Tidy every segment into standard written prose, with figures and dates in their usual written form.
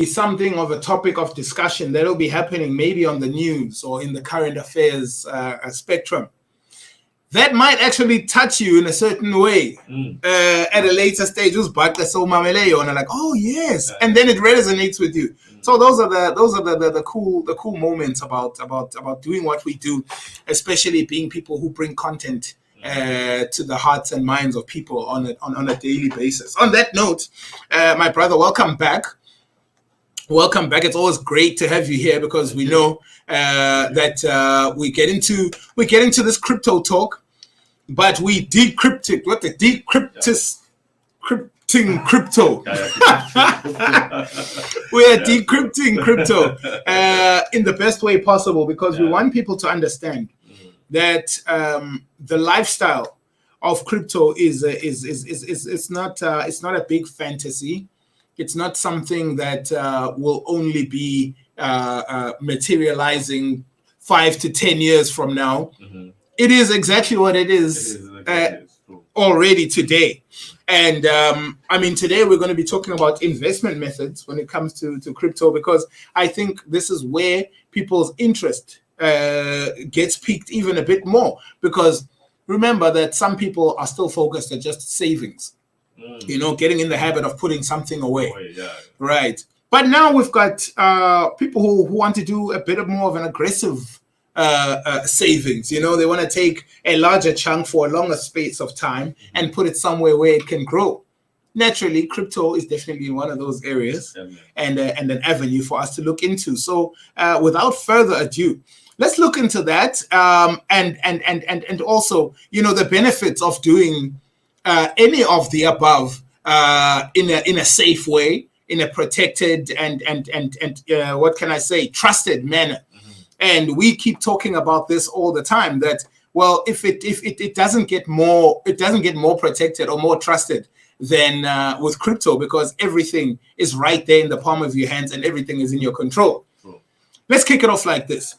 something of a topic of discussion that will be happening maybe on the news or in the current affairs spectrum that might actually touch you in a certain way at a later stage. Like, oh yes, and then it resonates with you. So those are the cool moments about doing what we do, especially being people who bring content to the hearts and minds of people on a daily basis. On that note, my brother, welcome back. Welcome back. It's always great to have you here because we know that we get into this crypto talk, but we decrypt it. What the decrypting crypto? We are decrypting crypto in the best way possible because we want people to understand that the lifestyle of crypto is not a big fantasy. It's not something that will only be materializing 5 to 10 years from now. It is exactly what it is already today. And today we're going to be talking about investment methods when it comes to crypto, because I think this is where people's interest gets piqued even a bit more. Because remember that some people are still focused on just savings. Getting in the habit of putting something away. Right. But now we've got people who want to do a bit more of an aggressive savings. They want to take a larger chunk for a longer space of time and put it somewhere where it can grow. Naturally, crypto is definitely one of those areas and an avenue for us to look into. So without further ado, let's look into that and also, the benefits of doing any of the above in a safe way, in a protected and what can I say, trusted manner. And we keep talking about this all the time, that if it doesn't get more protected or more trusted than with crypto, because everything is right there in the palm of your hands and everything is in your control. Let's kick it off like this.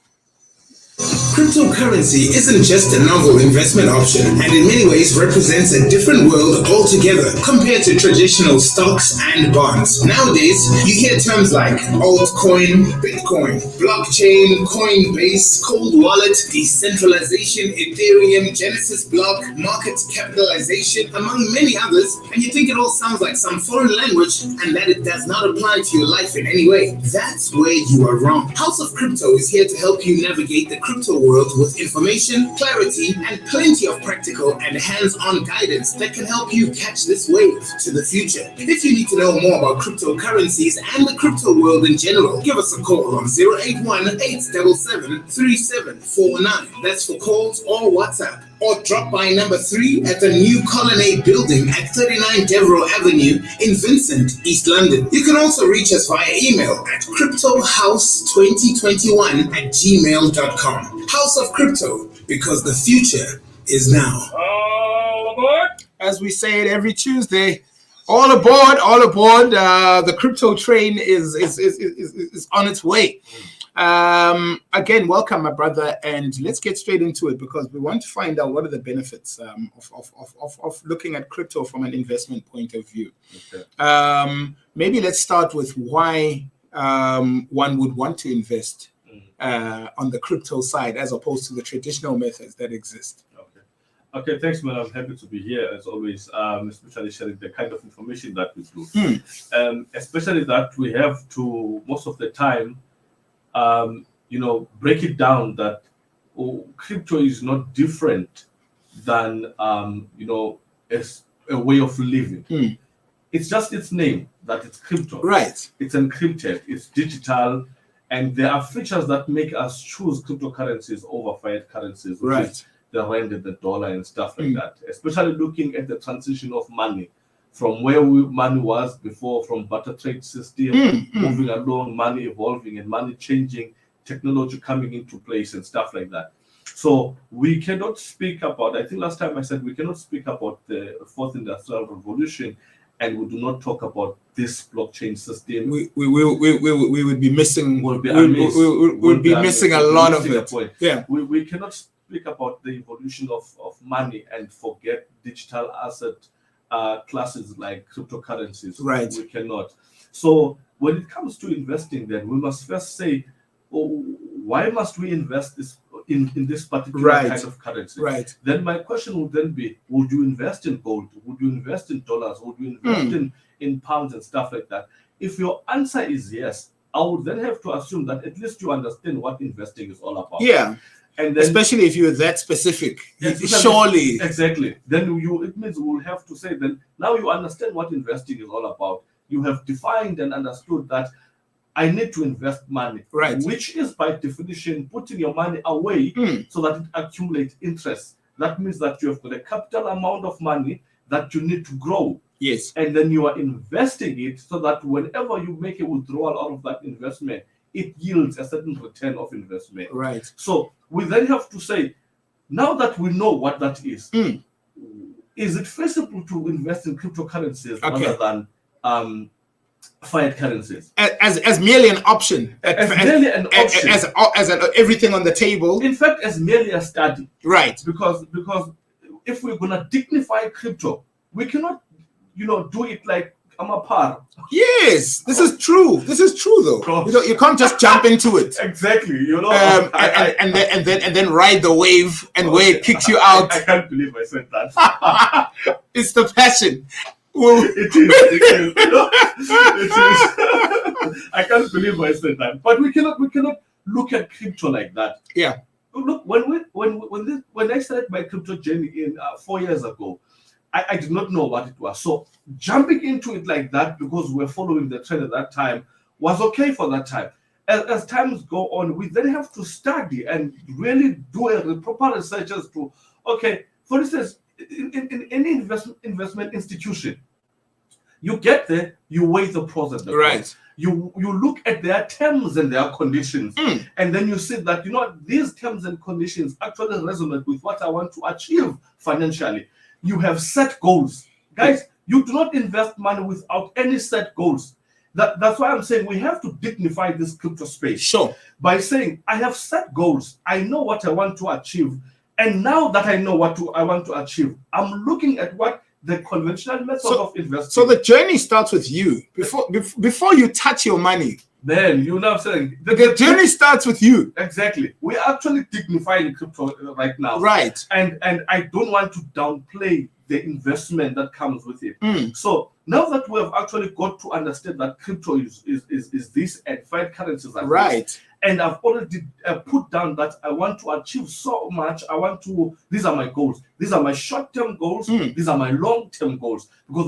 Cryptocurrency isn't just a novel investment option, and in many ways represents a different world altogether compared to traditional stocks and bonds. Nowadays, you hear terms like altcoin, Bitcoin, blockchain, Coinbase, cold wallet, decentralization, Ethereum, Genesis block, market capitalization, among many others, and you think it all sounds like some foreign language and that it does not apply to your life in any way. That's where you are wrong. House of Crypto is here to help you navigate the crypto world with information, clarity, and plenty of practical and hands-on guidance that can help you catch this wave to the future. If you need to know more about cryptocurrencies and the crypto world in general, give us a call on 081-877-3749. That's for calls or WhatsApp. Or drop by number 3 at the new Colonnade building at 39 Devereux Avenue in Vincent, East London. You can also reach us via email at cryptohouse2021@gmail.com. House of Crypto, because the future is now. All aboard! As we say it every Tuesday, all aboard, all aboard. The crypto train is on its way. Again, welcome, my brother, and let's get straight into it because we want to find out what are the benefits of looking at crypto from an investment point of view. Okay. Maybe let's start with why one would want to invest on the crypto side as opposed to the traditional methods that exist. Okay, thanks, man. I'm happy to be here as always, especially sharing the kind of information that we do. Especially that we have to, most of the time, break it down that crypto is not different than, as a way of living. It's just its name that it's crypto. Right. It's encrypted, it's digital, and there are features that make us choose cryptocurrencies over fiat currencies, which is the rand and the dollar and stuff like that. Especially looking at the transition of money from where money was before, from barter trade system, moving along, money evolving and money changing, technology coming into place and stuff like that. So we cannot speak about, I think last time I said, we cannot speak about the fourth industrial revolution and we do not talk about this blockchain system. We would be missing. We'll be missing a lot of it. Yeah. We cannot speak about the evolution of money and forget digital asset classes like cryptocurrencies. Right. We cannot. So when it comes to investing, then we must first say, oh, why must we invest in this particular kind of currency? Right. Then my question would then be, would you invest in gold? Would you invest in dollars? Would you invest in pounds and stuff like that? If your answer is yes, I would then have to assume that at least you understand what investing is all about. Yeah. And then, especially if you're that specific, yes, surely. Exactly. Then it means we'll have to say, then now you understand what investing is all about. You have defined and understood that I need to invest money, right? Which is by definition putting your money away so that it accumulates interest. That means that you have got a capital amount of money that you need to grow. Yes. And then you are investing it so that whenever you make a withdrawal out of that investment, it yields a certain return of investment. Right. So we then have to say, now that we know what that is it feasible to invest in cryptocurrencies rather than fiat currencies? As merely an option. Merely an option. As everything on the table. In fact, as merely a study. Right. Because if we're going to dignify crypto, we cannot, do it like Amapar. Yes, this is true. This is true, though. You can't just jump into it. Exactly. And then ride the wave and where it kicks you out. I can't believe I said that. It's the passion. It is. It is. I can't believe I said that. But we cannot look at crypto like that. Yeah. Look, when I started my crypto journey in 4 years ago, I did not know what it was. So jumping into it like that, because we're following the trend at that time, was okay for that time. As times go on, we then have to study and really do a proper research as to, okay, for instance, in any investment institution, you get there, you weigh the pros and the cons. Right. You look at their terms and their conditions, and then you see that these terms and conditions actually resonate with what I want to achieve financially. You have set goals, guys. You do not invest money without any set goals. That's why I'm saying we have to dignify this crypto space. Sure. By saying I have set goals, I know what I want to achieve, and now that I know what I want to achieve, I'm looking at what the conventional method of investing. So the journey starts with you before you touch your money. Then you know what I'm saying. The journey starts with you. Exactly. We're actually dignifying crypto right now. Right. And I don't want to downplay the investment that comes with it. So now that we have actually got to understand that crypto is this and fiat currencies are right. This, and I've already put down that I want to achieve so much. These are my goals. These are my short-term goals. These are my long-term goals. Because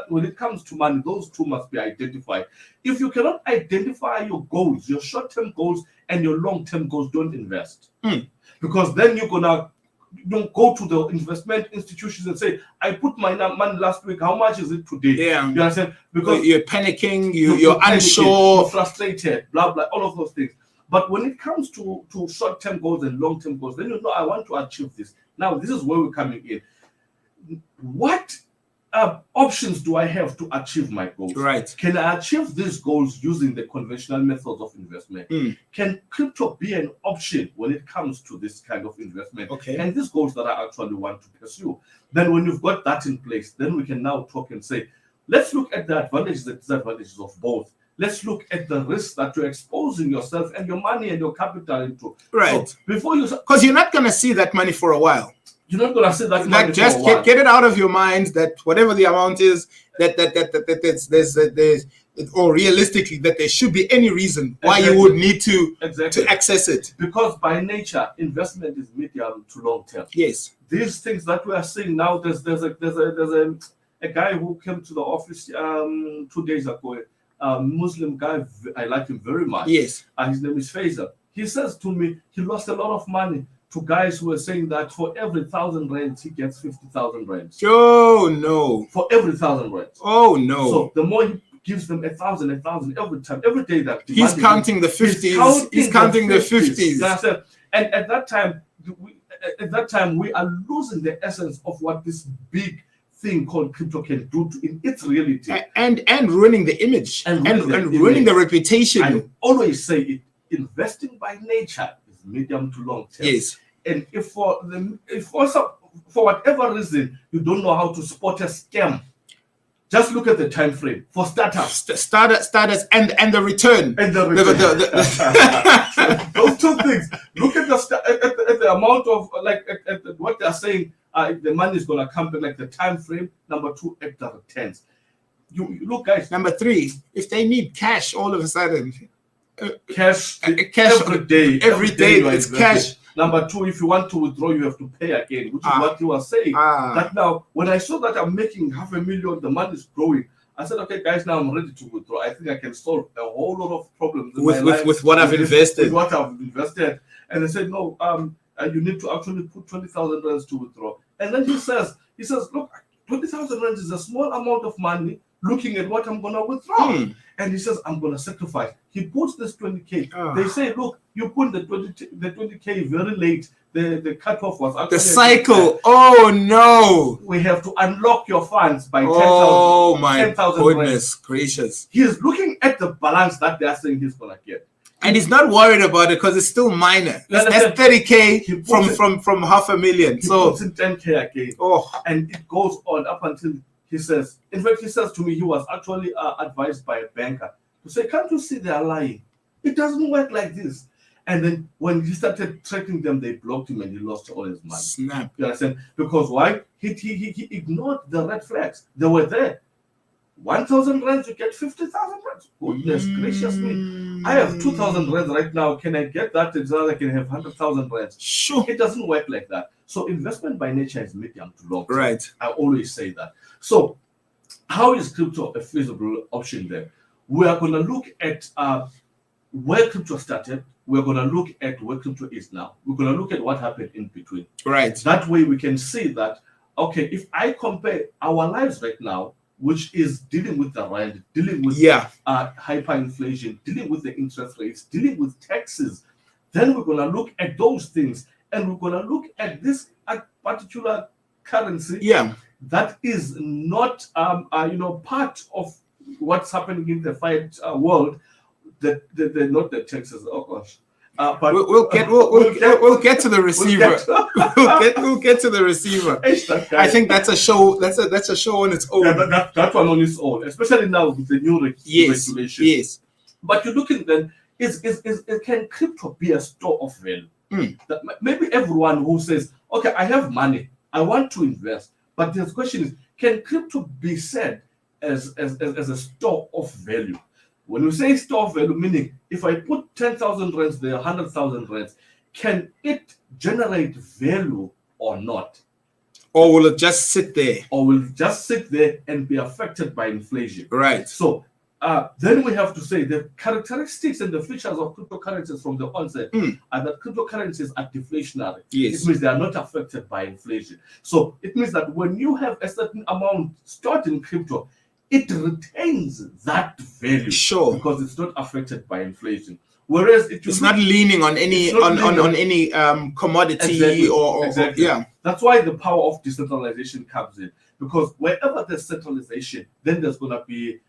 when it comes to money, those two must be identified. If you cannot identify your goals, your short-term goals and your long-term goals, don't invest. Because then you're gonna go to the investment institutions and say, I put my money last week, how much is it today? Yeah. You understand? Because you're panicking, you're panicking, unsure, you're frustrated, blah blah, all of those things. But when it comes to short-term goals and long-term goals, then I want to achieve this. Now, this is where we're coming in. What options do I have to achieve my goals? Right. Can I achieve these goals using the conventional methods of investment? Can crypto be an option when it comes to this kind of investment? Okay. And these goals that I actually want to pursue? Then when you've got that in place, then we can now talk and say, let's look at the advantages and disadvantages of both. Let's look at the risks that you're exposing yourself and your money and your capital into. Right. So before you, because you're not going to see that money for a while. You're not going to see that money just for a while. Get it out of your mind that whatever the amount is, or realistically that there should be any reason why you would need to access it. Because by nature, investment is medium to long term. Yes. These things that we are seeing now, there's a guy who came to the office 2 days ago. Muslim guy, I like him very much. Yes. His name is Faisal. He says to me, he lost a lot of money to guys who are saying that for every 1,000 rands, he gets 50,000 rands. Oh, no. For every 1,000 rands. Oh, no. So the more he gives them 1,000 every time, every day that he's counting the 50s. He's counting the 50s. And at that time, we are losing the essence of what this big thing called crypto can do in its reality, and ruining the image and ruining the reputation. I always say it. Investing by nature is medium to long term. Yes. And if for whatever reason you don't know how to spot a scam, Just look at the time frame for startups. Starters and the return. And the return. Those two things. Look at the amount of at what they're saying. The money is going to come back, like the time frame. Number 2, at the returns. You look, guys. Number 3, if they need cash, all of a sudden, cash every day it's cash. Number 2, if you want to withdraw, you have to pay again, which is what you are saying. That now, when I saw that I'm making $500,000, the money is growing. I said, okay, guys, now I'm ready to withdraw. I think I can solve a whole lot of problems in my life with what I've invested. With what I've invested. And they said, no, you need to actually put 20,000 rands to withdraw. And then he says, look, 20,000 rands is a small amount of money looking at what I'm going to withdraw. And he says, I'm going to sacrifice. He puts this 20K. They say, look, you put the 20K very late. The cutoff was actually the cycle. Oh no! We have to unlock your funds by 10,000. Oh my 10,000 goodness gracious! He is looking at the balance that they are saying he's gonna get, and he's not worried about it because it's still minor. That's 30K from $500,000. So it's in 10K again. And it goes on up until he says. In fact, he says to me he was actually advised by a banker to say, "Can't you see they are lying? It doesn't work like this." And then when he started tracking them, they blocked him and he lost all his money. Snap. You understand? Because why? He ignored the red flags. They were there. 1,000 rands, you get 50,000 rands. Goodness gracious me. I have 2,000 rands right now. Can I get that? I can have 100,000 rands. Sure. It doesn't work like that. So investment by nature is medium to long term. Right. I always say that. So how is crypto a feasible option there? We are going to look at where crypto started. We're going to look at where crypto is now. We're going to look at what happened in between. Right. That way we can see that, okay, if I compare our lives right now, which is dealing with the rand, dealing with hyperinflation, dealing with the interest rates, dealing with taxes, then we're going to look at those things and we're going to look at this particular currency that is not part of what's happening in the fiat world. They're not the taxes. Oh gosh. But we'll get to the receiver. We'll get to the receiver. I think that's a show. That's a show on its own. Yeah, that one on its own, especially now with the new regulations. Yes. But you're looking then. Can crypto be a store of value? That maybe everyone who says, okay, I have money, I want to invest, but the question is, can crypto be said as a store of value? When we say store of value, meaning if I put 10,000 rands there, 100,000 rands, can it generate value or not? Or will it just sit there? Or will it just sit there and be affected by inflation? Right. So then we have to say the characteristics and the features of cryptocurrencies from the onset are that cryptocurrencies are deflationary. Yes. It means they are not affected by inflation. So it means that when you have a certain amount stored in crypto, it retains that value, because it's not affected by inflation. Whereas it's not leaning on any commodity or That's why the power of decentralization comes in, because wherever there's centralization, then there's going to be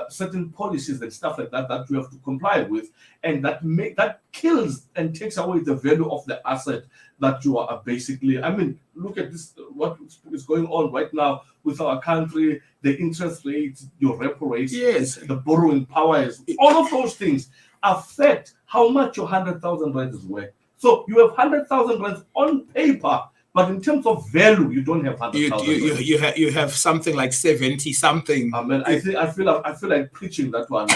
certain policies and stuff like that that you have to comply with, and that kills and takes away the value of the asset that you are basically. I mean, look at this, what is going on right now with our country, the interest rates, your repo rates, the borrowing powers, all of those things affect how much your 100,000 rands is worth. So you have 100,000 rands on paper, but in terms of value, you don't have 100,000. You have something like 70 something. I feel like preaching that one.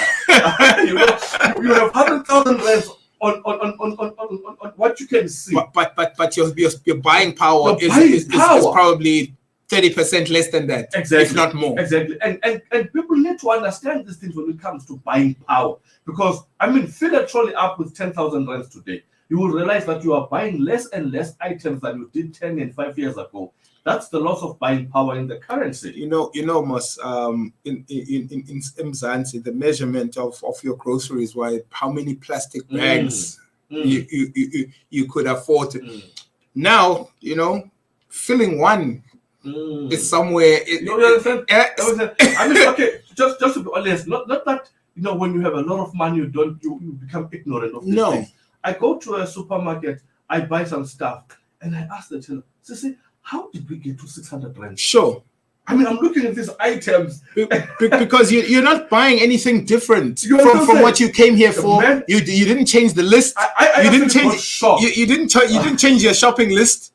you have 100,000 rands on what you can see. But your buying power is probably 30% less than that, if not more. Exactly. And people need to understand these things when it comes to buying power. Because, I mean, fill a trolley up with 10,000 rands today. You will realize that you are buying less and less items than you did 10 and 5 years ago. That's the loss of buying power in the currency. You know, Mos, in Mpunzi, the measurement of your groceries, why how many plastic bags you could afford. Now, filling one is somewhere. I mean, okay, just to be honest, not that when you have a lot of money, you become ignorant of these things. I go to a supermarket, I buy some stuff, and I ask the teller, "Sissy, how did we get to 600 rand?" Sure. I mean, I'm looking at these items because you're not buying anything different from what you came here for. Man, you didn't change the list. I didn't change. Shocked. You didn't change your shopping list.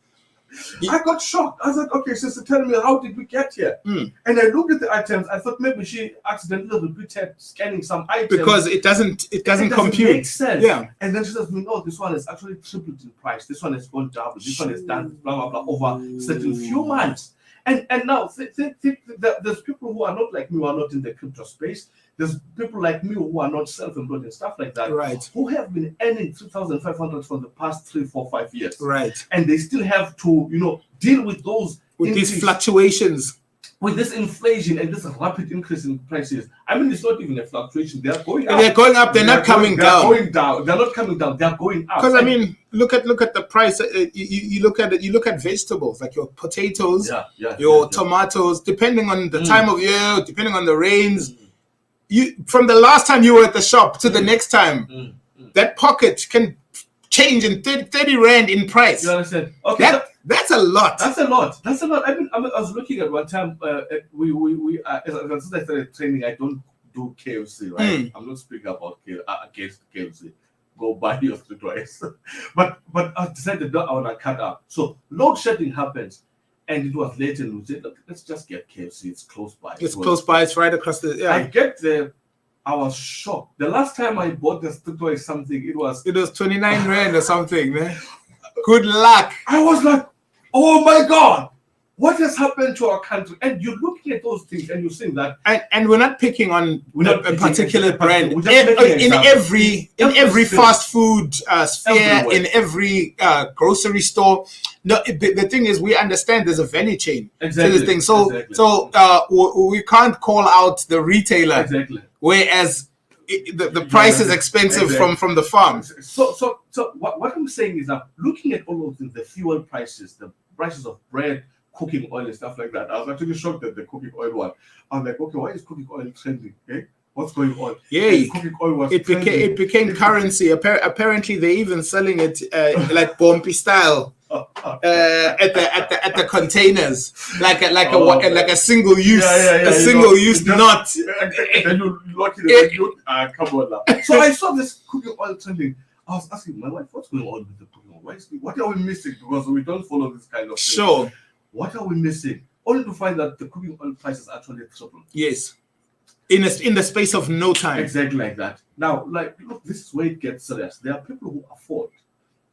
I got shocked. I said, okay, sister, tell me, how did we get here? And I looked at the items. I thought maybe she accidentally repeated scanning some items. Because it doesn't compute. Make sense. Yeah. And then she says, no, this one is actually tripled in price. This one has gone double. This one is done, blah, blah, blah, over certain few months. And now, there's people who are not like me, who are not in the crypto space. There's people like me who are not self-employed and stuff like that, right? Who have been earning 3,500 for the past 3, 4, 5 years, right? And they still have to, deal with these fluctuations, with this inflation and this rapid increase in prices. I mean, it's not even a fluctuation; they are going up. They're going up. They're not coming down. They're going down. They're not coming down. They're going up. Because I mean, look at the price. You look at it. You look at vegetables like your potatoes, your tomatoes. Depending on the time of year, depending on the rains. From the last time you were at the shop to the next time, that pocket can change in 30 rand in price. You understand? Okay, that's a lot. That's a lot. I mean, I was looking at one time. We as I started training, I don't do KFC, right? I'm not speaking about against KFC. Go buy your street rice. but I decided that I want to cut out. So load shedding happens. And it was late, and we said, look, let's just get KFC. It's close by. It's close by. It's right across the. Yeah. I get there. I was shocked. The last time I bought the street rice something, it was 29 rand or something, man. Good luck. I was like, oh my God, what has happened to our country? And you're looking at those things and you're saying that. And we're not picking on a particular brand. In every fast food sphere, everywhere. In every grocery store. No, the thing is, we understand there's a value chain to this thing. So we can't call out the retailer, whereas the price is expensive from the farms. So what I'm saying is that looking at all of the fuel prices, the prices of bread, cooking oil and stuff like that, I was actually shocked at the cooking oil one. I'm like, okay, why is cooking oil trending? Okay? What's going on? Yeah, cooking oil was it became currency. Apparently, they're even selling it like Bompi style. At the containers, like a single use, single use knot. And then you lock it and come on now. So I saw this cooking oil trending. I was asking my wife, what's going on with the cooking oil? What are we missing? Because we don't follow this kind of thing. Sure. What are we missing? Only to find that the cooking oil prices actually tripled. Yes. In the space of no time. Exactly like that. Now, look, this is where it gets serious. There are people who afford.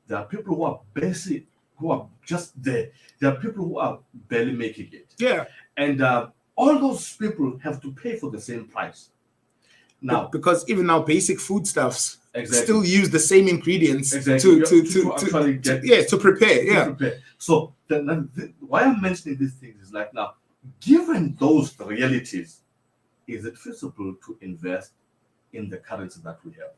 There are people who are basic, who are just there. There are people who are barely making it. Yeah. And all those people have to pay for the same price. Now, because even now basic foodstuffs still use the same ingredients to prepare. Yeah. To prepare. So why I'm mentioning these things is like, now, given those realities, is it feasible to invest in the currency that we have?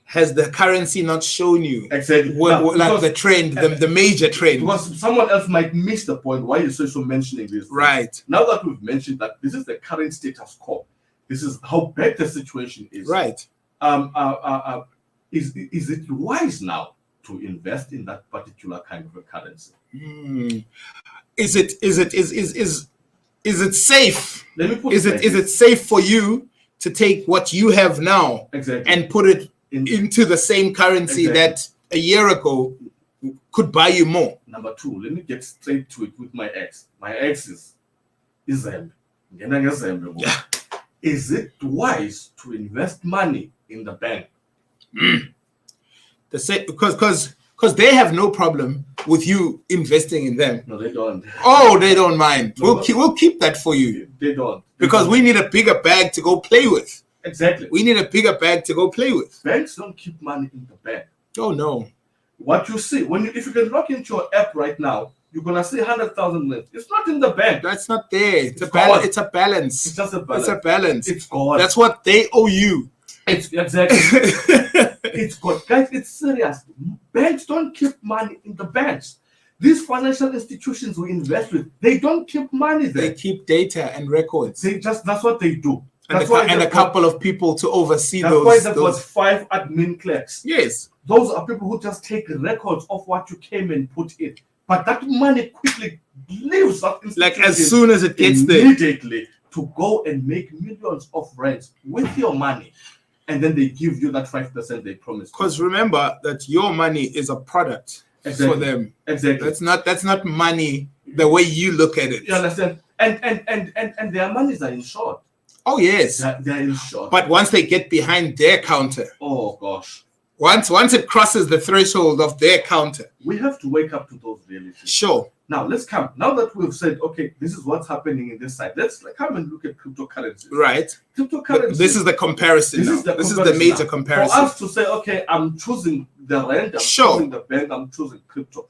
Has the currency not shown you exactly the trend, the major trend? Because someone else might miss the point why you're so mentioning this. Right. Now that we've mentioned that this is the current status quo, this is how bad the situation is. Right. Is it wise now to invest in that particular kind of a currency? Is it safe? Let me put is it safe for you to take what you have now and put it into the same currency that a year ago could buy you more? Number two, let me get straight to it with my ex. My ex is Zembe. Yeah. Is it wise to invest money in the bank? Because they have no problem with you investing in them. No, they don't. Oh, they don't mind. No, we'll keep that for you. They don't. Because we need a bigger bag to go play with. Exactly. We need a bigger bag to go play with. Banks don't keep money in the bank. Oh no. What you see if you can log into your app right now, you're gonna see 100,000 left. It's not in the bank. That's not there. It's a balance. It's a balance. It's just a balance. It's a balance. It's gone. That's what they owe you. It's exactly. It's gone, guys. It's serious. Banks don't keep money in the banks. These financial institutions we invest with, they don't keep money there. They keep data and records. That's what they do. And a couple of people to oversee those. That's why there was 5 admin clerks. Yes. Those are people who just take records of what you came and put in. But that money quickly leaves that institution. Like as soon as it gets there. Immediately to go and make millions of rands with your money. And then they give you that 5% they promised. Because remember that your money is a product for them. Exactly. That's not money the way you look at it. You understand? And their monies are insured. Oh yes. They're insured. But once they get behind their counter, oh gosh. Once it crosses the threshold of their counter, we have to wake up to those realities. Sure. Now let's come. Now that we've said, okay, this is what's happening in this side. Let's come and look at cryptocurrencies. Right. Cryptocurrencies. This is the comparison. This is the major comparison. For us to say, okay, I'm choosing the rand, I'm choosing the bank, I'm choosing crypto.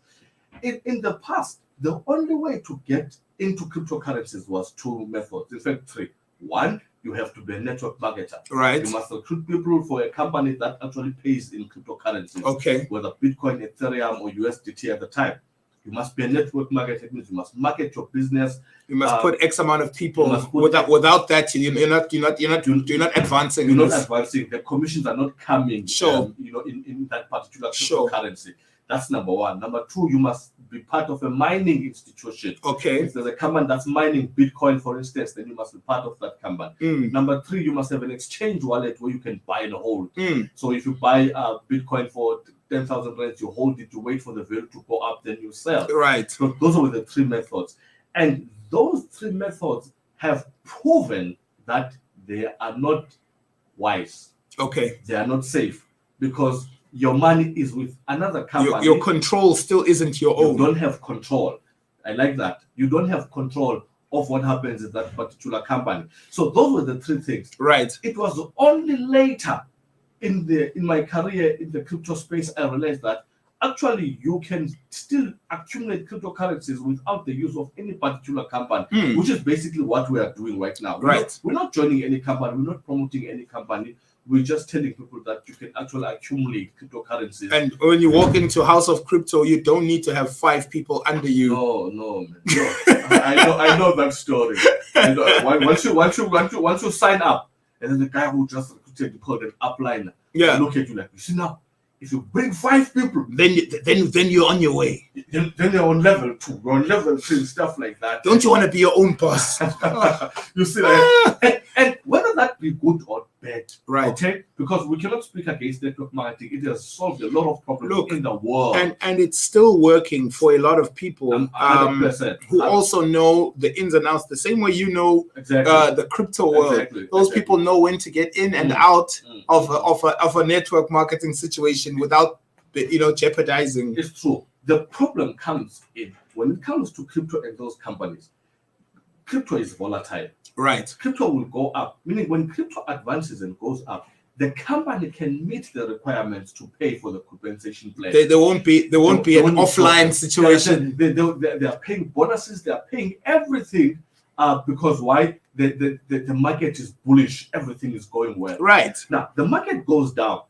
In the past, the only way to get into cryptocurrencies was two methods. In fact, three. One, you have to be a network marketer. Right. You must recruit people for a company that actually pays in cryptocurrencies. Okay. Whether Bitcoin, Ethereum, or USDT at the time. You must be a network marketer. It means you must market your business. You must put X amount of people. Without that, you're not advancing. You're not advancing. The commissions are not coming. Sure. In that particular cryptocurrency. That's number one. Number two, you must be part of a mining institution. Okay. If there's a company that's mining Bitcoin, for instance, then you must be part of that company. Number three, you must have an exchange wallet where you can buy and hold. So if you buy Bitcoin for 10,000 rands, you hold it, you wait for the value to go up, then you sell. Right. So those are the three methods. And those three methods have proven that they are not wise. Okay. They are not safe because your money is with another company. Your control still isn't your own. You don't have control. I like that. You don't have control of what happens in that particular company. So those were the three things. Right. It was only later in my career in the crypto space I realized that actually you can still accumulate cryptocurrencies without the use of any particular company, which is basically what we are doing right now. Right. We're not joining any company. We're not promoting any company. We're just telling people that you can actually accumulate cryptocurrencies. And when you walk into House of Crypto, you don't need to have 5 people under you. No, man. No. I know that story. Once you sign up, and then the guy who just recruited you called an upliner. Yeah. Look at you like, you see now, if you bring 5 people, then you're on your way. Then you're on level 2, you're on level 3, stuff like that. Don't you want to be your own boss? You see, like, and whether that be good or bad, right? Okay, because we cannot speak against network marketing. It has solved a lot of problems in the world, and it's still working for a lot of people who I'm also know the ins and outs the same way you know the crypto world. Those people know when to get in and out of a network marketing situation without jeopardizing. It's true. The problem comes in when it comes to crypto and those companies. Crypto is volatile. Right. Crypto will go up, meaning when crypto advances and goes up, the company can meet the requirements to pay for the compensation plan. There won't be an offline situation. They are paying bonuses. They are paying everything because why? The market is bullish. Everything is going well. Right. Now the market goes down,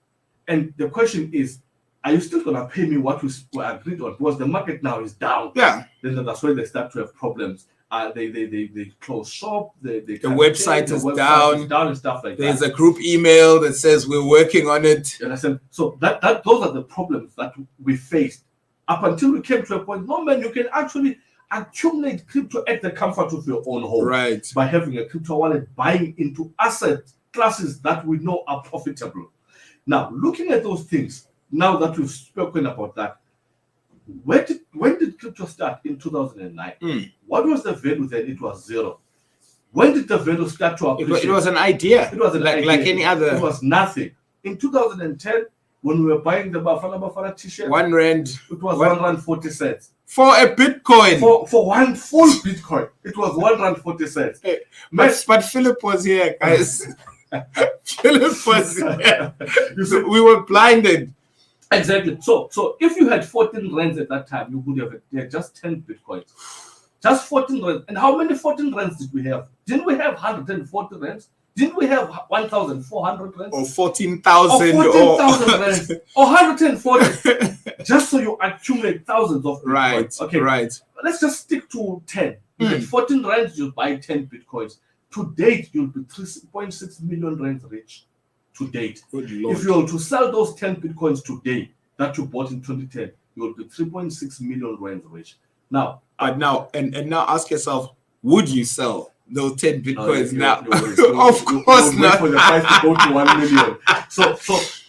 and the question is, are you still gonna pay me what we agreed on? Because the market now is down. Yeah. Then that's why they start to have problems. They close shop. The website is down and stuff like There's that. a group email that says we're working on it. You understand? So that those are the problems that we faced up until we came to a point. No, man, you can actually accumulate crypto at the comfort of your own home, right? By having a crypto wallet, buying into asset classes that we know are profitable. Now, looking at those things, now that we've spoken about that, when did crypto start? In 2009. What was the value then? It was 0. When did the value start to appreciate? It was an idea. It was an idea. Like any other. It was nothing. In 2010, when we were buying the Bafana t-shirt, 1 rand. It was 1 rand 40 cents. For a Bitcoin. For one full Bitcoin, it was 1 rand 40 cents. Hey, but Philip was here, guys. Philip was here. We were blinded. Exactly. So if you had 14 rands at that time, you could have just 10 Bitcoins. Just 14 rands. And how many 14 rands did we have? Didn't we have 140 rands? Didn't we have 1,400 rands? Or 14,000. Or 14,000 rands. Or 140. Just so you accumulate thousands of Bitcoins. Right. Okay. Right. Let's just stick to 10. At 14 rands, you buy 10 Bitcoins. To date, you'll be 3.6 million rands rich. To date. Good Lord. If you were to sell those 10 Bitcoins today that you bought in 2010, you will be 3.6 million rands rich. Now, now ask yourself, would you sell those 10 bitcoins now? Of course not. For the price to go to 1 million. So,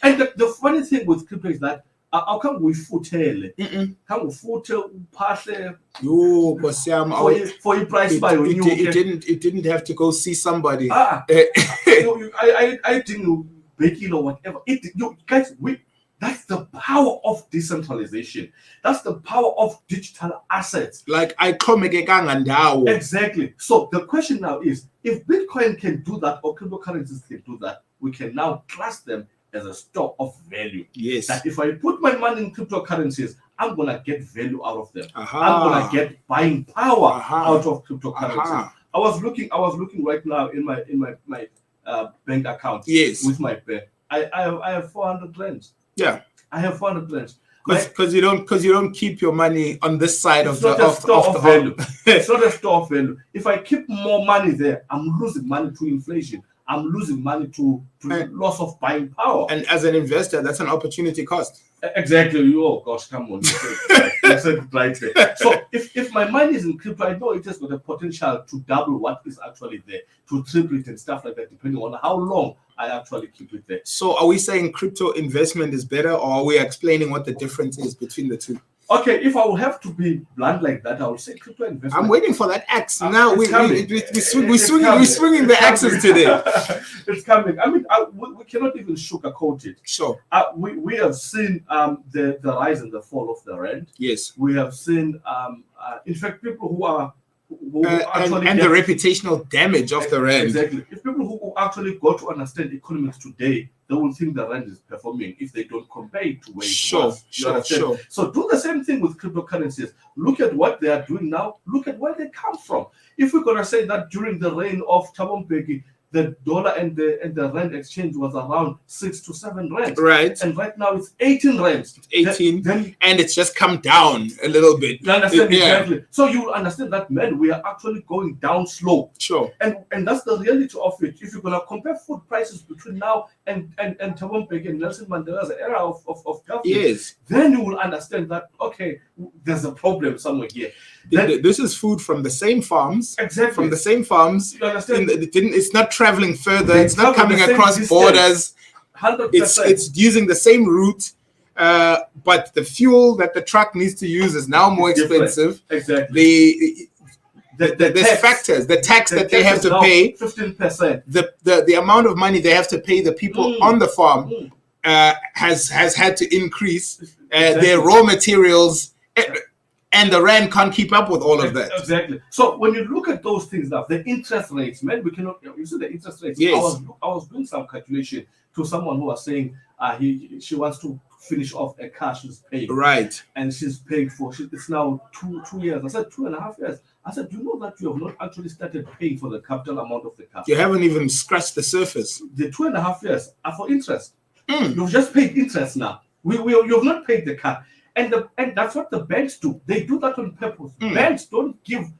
and the funny thing with crypto is that how come we futele? Can we futele parle? Yo, for a price by you. It didn't have to go see somebody. I didn't bake it or whatever. Guys, that's the power of decentralization. That's the power of digital assets. Like Exactly. So the question now is, if Bitcoin can do that or cryptocurrencies can do that, we can now class them as a store of value. Yes. That if I put my money in cryptocurrencies, I'm gonna get value out of them. I'm gonna get buying power out of cryptocurrencies. I was looking right now in my bank account. Yes. With my bank. I have 400 rands. Yeah. I have 400 rands. Because you don't keep your money on this side of the value. It's not a store of value. If I keep more money there, I'm losing money to inflation. I'm losing money to loss of buying power. And as an investor, that's an opportunity cost. Exactly. Oh gosh, come on. You said it right there. So if my money is in crypto, I know it has got the potential to double what is actually there, to triple it and stuff like that, depending on how long I actually keep it there. So are we saying crypto investment is better, or are we explaining what the difference is between the two? Okay, if I would have to be blunt like that, I would say crypto investment. I'm waiting for that axe. Now we're swinging the axes today. It's coming. I mean, we cannot even sugarcoat it. Sure. We have seen the rise and the fall of the rand. Yes. We have seen, in fact, people who and the reputational damage of the rand. Exactly. If people who actually got to understand economics today, they will think the rand is performing if they don't compare it to where it was. Sure. So do the same thing with cryptocurrencies. Look at what they are doing now. Look at where they come from. If we're gonna say that during the reign of Thabo Mbeki, the dollar and the rand exchange was around 6 to 7 rands. Right. And right now it's 18 rands. 18. And it's just come down a little bit. You understand? Exactly. So you will understand that, man, we are actually going down slow. Sure. And that's the reality of it. If you're gonna compare food prices between now and Thabo Mbeki and Nelson Mandela's era of government, yes, then you will understand that, okay, there's a problem somewhere here. This is food from the same farms. Exactly. From the same farms. You understand? It's not traveling further. It's not coming across borders. 100%. It's using the same route, but the fuel that the truck needs to use is now more expensive. Exactly. There's factors. The tax that they have to pay. 15%. The amount of money they have to pay the people on the farm has had to increase. Their raw materials. And the rand can't keep up with all of that. Exactly. So when you look at those things now, the interest rates, man, we cannot. You see the interest rates. Yes. I was doing some calculation to someone who was saying she wants to finish off a car she's paying. Right. And she's paying for. It's now 2 years. I said 2.5 years. I said, do you know that you have not actually started paying for the capital amount of the car? You haven't even scratched the surface. The 2.5 years are for interest. You've just paid interest now. You have not paid the car. And that's what the banks do. They do that on purpose. Banks don't give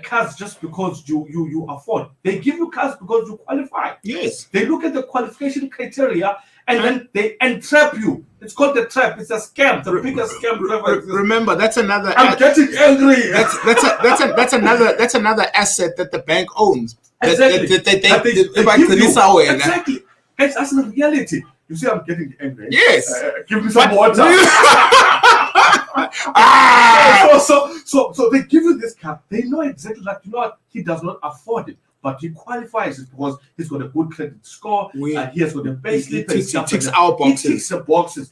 cars just because you afford. They give you cars because you qualify. Yes. They look at the qualification criteria and then they entrap you. It's called the trap. It's a scam. The biggest scam ever. Remember, that's another. I'm getting angry. That's another asset that the bank owns. Exactly. Exactly. That's the reality. You see, I'm getting angry. Yes. Give me some water. So they give you this car. They know exactly that, you know what, he does not afford it, but he qualifies it because he's got a good credit score and he has got a base slip. He ticks our boxes. He ticks the boxes.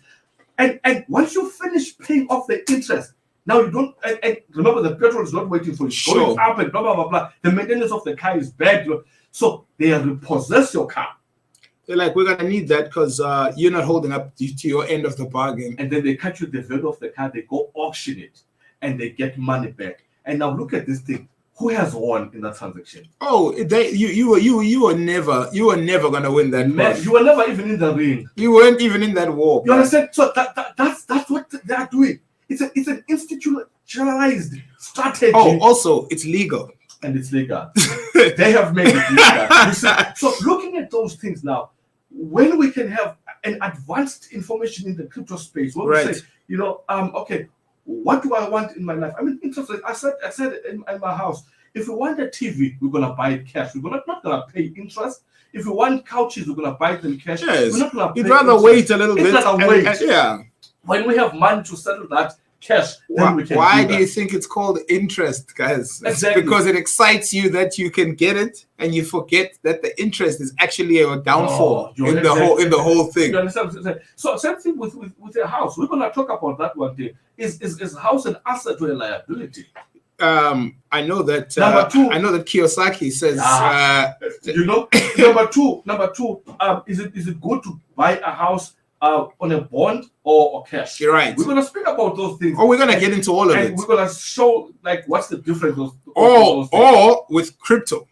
And once you finish paying off the interest, now you don't. And remember, the petrol is not waiting for you. It's going up and blah blah blah blah. The maintenance of the car is bad. So they repossess your car. They're like, we're gonna need that because you're not holding up to your end of the bargain. And then they cut you the value of the car. They go auction it, and they get money back. And now look at this thing. Who has won in that transaction? Oh, you were never gonna win that. Man, you were never even in the ring. You weren't even in that war. You understand? So that's what they are doing. It's an institutionalized strategy. Oh, also it's legal. And it's legal. They have made it legal. So looking at those things now, when we can have an advanced information in the crypto space, what we say, Okay, what do I want in my life? I mean, interest rate. I said in my house, if we want a TV, we're gonna buy it cash. We're not gonna pay interest. If we want couches, we're gonna buy them cash. Yes. We're not gonna. You'd rather wait a little bit. Yeah. When we have money to settle that cash, then we can. Why do you think it's called interest, guys? Exactly. Because it excites you that you can get it, and you forget that the interest is actually a downfall in the whole thing. You understand? So same thing with a house. We're gonna talk about that one day. Is house an asset or a liability? I know that number two. I know that Kiyosaki says. Number two. Is it good to buy a house on a bond or cash? You're right. We're gonna speak about those things. We're gonna get into all of it. We're gonna show what's the difference. Or with crypto.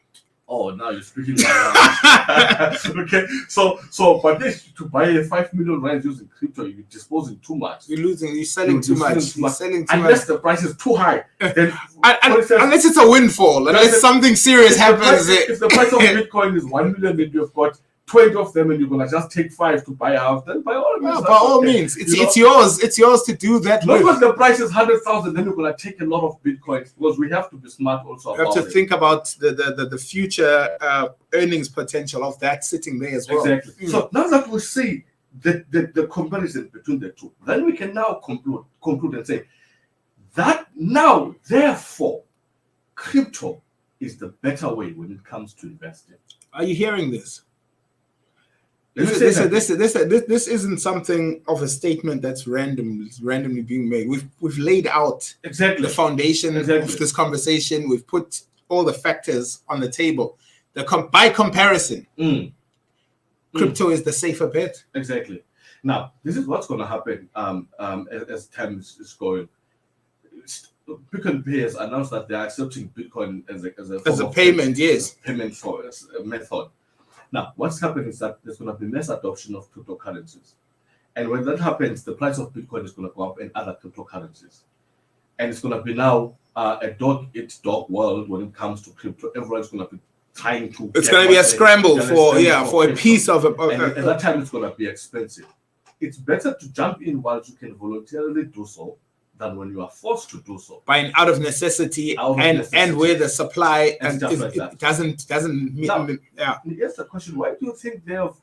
Oh, now you're speaking. Okay, so but to buy a 5 million rand using crypto, you're disposing too much. You're selling too much. Unless the price is too high, then unless it's a windfall, unless something serious happens. If the price of Bitcoin is 1 million, then you've got 20 of them, and you're gonna just take 5 to buy a house. Then by all means, it's yours. It's yours to do that. Not because the price is 100,000, then you're gonna take a lot of bitcoins, because we have to be smart also. You have to think about the future earnings potential of that sitting there as well. Exactly. So now that we see the comparison between the two, then we can now conclude and say that now, therefore, crypto is the better way when it comes to investing. Are you hearing this? This isn't something of a statement that's randomly being made. We've laid out exactly the foundation of this conversation. We've put all the factors on the table. By comparison, crypto is the safer bet. Exactly. Now, this is what's going to happen as time is going. Pick n Pay has announced that they are accepting Bitcoin as a payment. Yes, payment for a method. Now, what's happening is that there's going to be mass adoption of cryptocurrencies. And when that happens, the price of Bitcoin is going to go up in other cryptocurrencies. And it's going to be now a dog-eat-dog world when it comes to crypto. Everyone's going to be trying to... It's going to be a scramble for a piece of... And at that time, it's going to be expensive. It's better to jump in while you can voluntarily do so than when you are forced to do so. Buying out of necessity, and where the supply and it doesn't meet. Now, here's the question: why do you think they have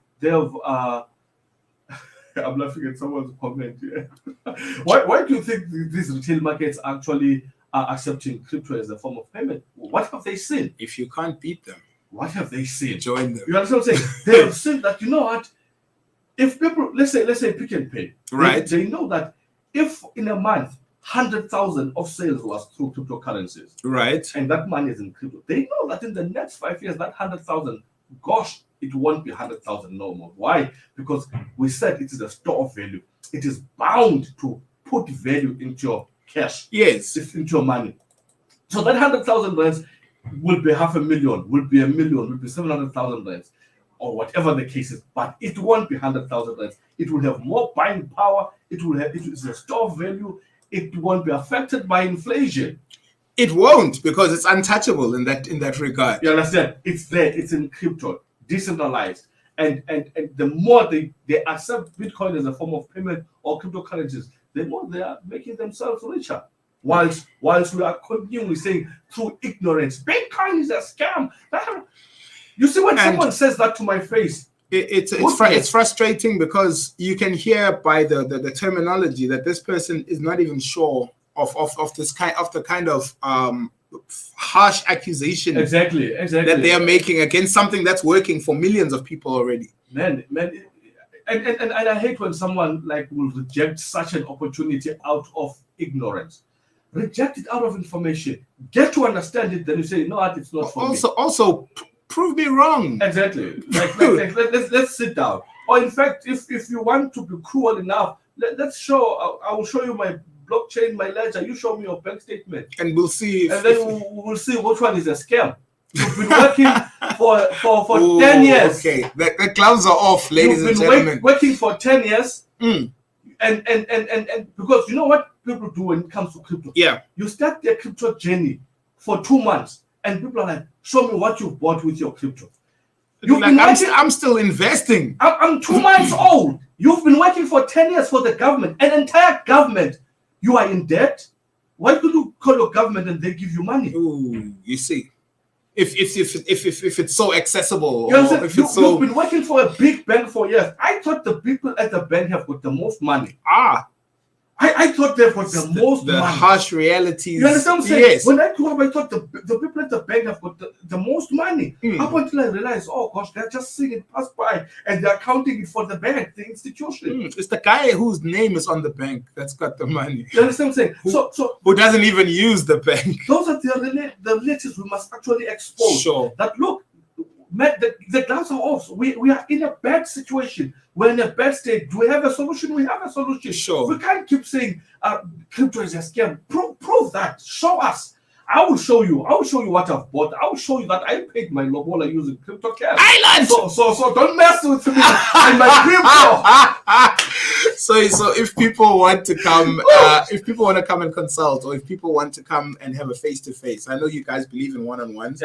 I'm laughing at someone's comment here. Why do you think these retail markets actually are accepting crypto as a form of payment? What have they seen? If you can't beat them, what have they seen? Join them. You understand what I'm saying? They have seen that, you know what? If people, let's say Pick n Pay, right? They know that if in a month 100,000 of sales was through cryptocurrencies, right, and that money is in crypto, they know that in the next 5 years, that 100,000, gosh, it won't be 100,000 no more. Why? Because we said it is a store of value. It is bound to put value into your cash. Yes, it's into your money. So that 100,000 rands will be 500,000, will be 1 million, will be 700,000 rands, or whatever the case is. But it won't be 100,000 rands. It will have more buying power. It is a store of value. It won't be affected by inflation. It won't, because it's untouchable in that regard. You understand? It's there. It's in crypto, decentralized, and the more they accept Bitcoin as a form of payment or cryptocurrencies, the more they are making themselves richer. Whilst we are continually saying through ignorance, Bitcoin is a scam. You see, when someone says that to my face, it's frustrating, because you can hear by the terminology that this person is not even sure of the kind of harsh accusation exactly that they are making against something that's working for millions of people already. Man, and I hate when someone will reject such an opportunity out of ignorance. Reject it out of information. Get to understand it, then you say, no, it's not for me. Also, prove me wrong. Exactly. Let's sit down. Or in fact, if you want to be cruel enough, let's show. I will show you my blockchain, my ledger. You show me your bank statement, and we'll see. And then we'll see which one is a scam. You've been working for 10 years. Okay, the gloves are off, ladies and gentlemen. You've been working for 10 years. And because you know what people do when it comes to crypto? Yeah. You start their crypto journey for 2 months, and people are like, show me what you've bought with your crypto. I'm still investing. I'm 2 months old. You've been working for 10 years for the government, an entire government. You are in debt. Why could you call your government and they give you money? Ooh, you see. If it's so accessible, You understand? if it's so... You've been working for a big bank for years. I thought the people at the bank have got the most money. I thought they've got the most money. The harsh realities. You understand what I'm saying? Yes. When I grew up, I thought the people at the bank have got the most money. Up until I realized, oh gosh, they're just seeing it pass by and they're counting it for the bank, the institution. It's the guy whose name is on the bank that's got the money. You understand what I'm saying? Who doesn't even use the bank. Those are the relatives we must actually expose. Sure. That look, the gloves are off. We are in a bad situation. We're in a bad state. Do we have a solution? We have a solution. Sure. We can't keep saying crypto is a scam. Prove that. Show us. I will show you. I will show you what I've bought. I will show you that I paid my lobola using crypto cash. Island. So don't mess with me and my crypto. So if people want to come, if people want to come and consult, or if people want to come and have a face-to-face, I know you guys believe in one-on-ones,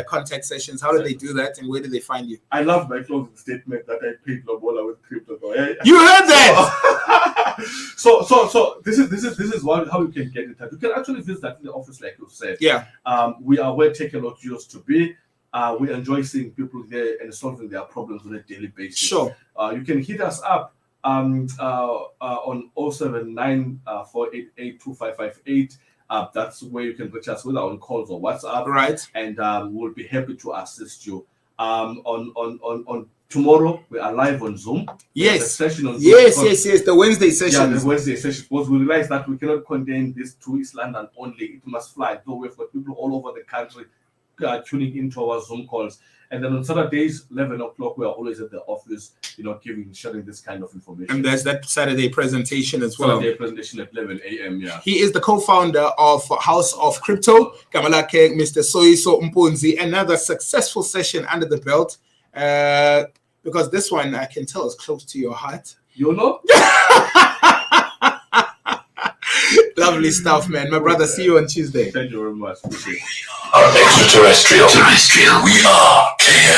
contact sessions. How do they do that, and where do they find you? I love my closing statement that I paid lobola with crypto. You heard that? So this is how you can get in touch. You can actually visit that in the office, like you said. Yeah. We are where Take-A-Lot used to be. We enjoy seeing people there and solving their problems on a daily basis. Sure. You can hit us up on 079 488 2558. That's where you can reach us with our calls or WhatsApp. Right. And we'll be happy to assist you. On tomorrow, we are live on Zoom. Yes. Session on Zoom. Yes. The Wednesday session. Yeah, the Wednesday session. Because we realize that we cannot contain this to East London only. It must fly. Though we've got people all over the country tuning into our Zoom calls. And then on Saturdays, 11 o'clock, we are always at the office, sharing this kind of information. And there's that Saturday presentation as well. Saturday presentation at 11 a.m., yeah. He is the co-founder of House of Crypto, Kamalake, Mr. Soyiso Mpunzi. Another successful session under the belt. Because this one, I can tell, is close to your heart. You know? Lovely stuff, man. My brother, see you on Tuesday. Thank you very much. Appreciate it. Are extraterrestrial. We are.